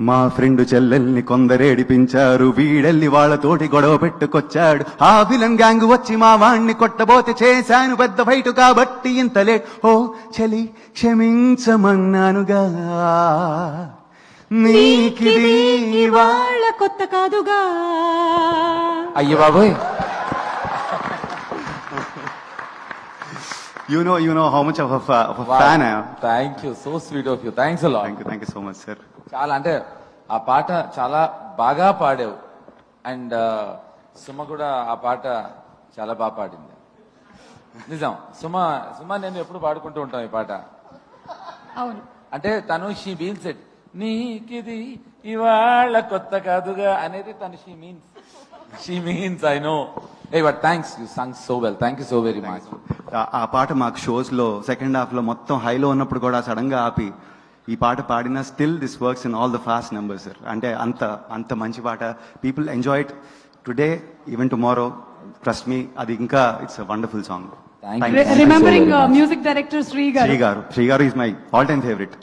మా ఫ్రెండ్ చెల్లెల్ని కొందరేడిపించారు, వీడెల్లి వాళ్ళతోటి గొడవ పెట్టుకొచ్చాడు. ఆ విలన్ గ్యాంగ్ వచ్చి మా వాణ్ణి కొట్టబోతే చేశాను పెద్ద ఫైట్ కాబట్టి ఇంత లేట్. ఓ చలి క్షమించమన్నానుగా, నీకిది వాళ్ళ కొత్త కాదుగా. అయ్య బాబోయ్, you know how much of a fan I am. Thank you, so sweet of you, thanks అలా. Thank you so much, sir. చాలా అంటే ఆ పాట చాలా బాగా పాడావు. అండ్ సుమ కూడా ఆ పాట చాలా బాగా పాడింది. నిజం, సుమ నేను ఎప్పుడు పాడుకుంటూ ఉంటాం ఈ పాట. అవును, అంటే తను షీ మీన్స్ ఇట్. నీకిది ఇవాళ కొత్త కాదుగా అనేది తను she means I know. A but thanks, you Sung so well, thank you so very much. ఆ పాట మాకు షోస్ లో సెకండ్ హాఫ్ లో మొత్తం హైలో ఉన్నప్పుడు కూడా సడన్ గా ఆపి ఈ పాట పాడిన still this works in all the fast numbers, sir. అంటే అంత మంచి పాట. People enjoy it today, even tomorrow. Trust me, అది ఇంకా it's a wonderful song. Thank you. Remembering music director Sri గారు. శ్రీ గారు is my all time favourite.